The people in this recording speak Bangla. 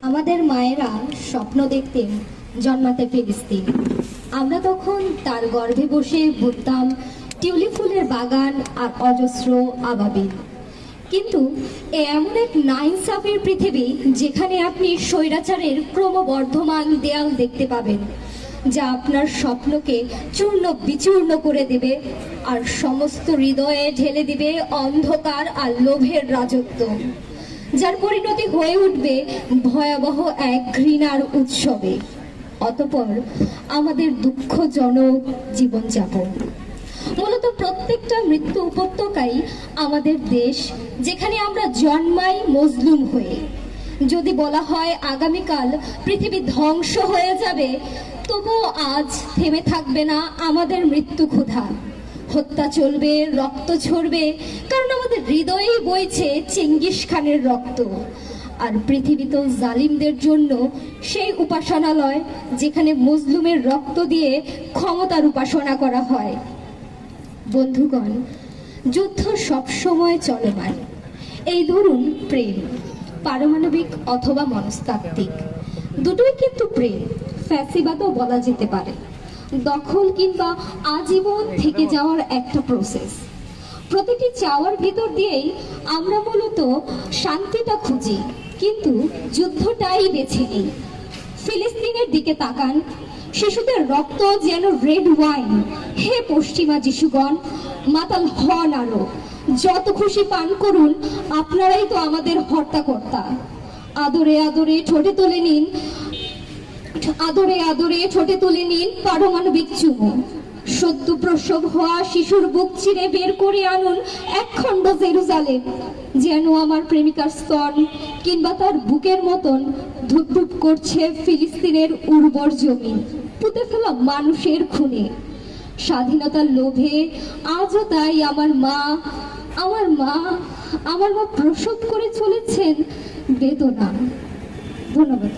আমাদের মায়েরা স্বপ্ন দেখতেন জন্মাতে ফিলিস্তিন। আমরা তখন তার গর্ভে বসে বুঝতাম টিউলিপ ফুলের বাগান আর অজস্র আবাবিল। কিন্তু এমন এক নাইনসাফের পৃথিবী যেখানে আপনি স্বৈরাচারের ক্রমবর্ধমান দেয়াল দেখতে পাবেন, যা আপনার স্বপ্নকে চূর্ণ বিচূর্ণ করে দেবে আর সমস্ত হৃদয়ে ঢেলে দিবে অন্ধকার আর লোভের রাজত্ব, যার পরিণতি হয়ে উঠবে ভয়াবহ এক ঘৃণার উৎসবে। অতঃপর আমাদের দুঃখজনক জীবনযাপন। মূলত প্রত্যেকটা মৃত্যু উপত্যকাই আমাদের দেশ, যেখানে আমরা জন্মাই মজলুম হয়ে। যদি বলা হয় আগামীকাল পৃথিবী ধ্বংস হয়ে যাবে, তবুও আজ থেমে থাকবে না আমাদের মৃত্যু ক্ষুধা। হত্যা চলবে, রক্ত ঝরবে, কারণ আমাদের হৃদয়েই বইছে চেঙ্গিস খানের রক্ত। আর পৃথিবী তো জালিমদের জন্য সেই উপাসনালয়, যেখানে মজলুমের রক্ত দিয়ে ক্ষমতার উপাসনা করা হয়। বন্ধুগণ, যুদ্ধ সবসময় চলমান। এই ধরুন প্রেম, পারমাণবিক অথবা মনস্তাত্ত্বিক, দুটোই কিন্তু প্রেম। ফ্যাসিবাদও বলা যেতে পারে। দখল কিংবা আজীবন থেকে যাওয়ার একটা প্রসেস। প্রতিটি চাওয়ার ভিতর দিয়েই আমরা মূলত শান্তিটা খুঁজি, কিন্তু যুদ্ধটাই বেছে নিই। ফিলিস্তিনের দিকে তাকান, শিশুদের রক্ত যেন রেড ওয়াইন। হে পশ্চিমা যিশুগণ, মাতাল হন আরো, যত খুশি পান করুন, আপনারাই তো আমাদের হর্তাকর্তা। আদরে আদরে ঠোঁটে তুলে নিন, আদরে আদরে ঠোঁটে তুলে নিন পারমাণবিক চুমু। সদ্য প্রসব হওয়া শিশুর বুক চিরে বের করে আনুন একখণ্ড জেরুজালেম, যেন আমার প্রেমিকার স্তন কিংবা তার বুকের মতন ধুপধুপ করছে ফিলিস্তিনের উর্বর জমি, পুঁতে ফেলা মানুষের খুনে। স্বাধীনতার লোভে আজও তাই আমার মা প্রসব করে চলেছেন বেদনা। ধন্যবাদ।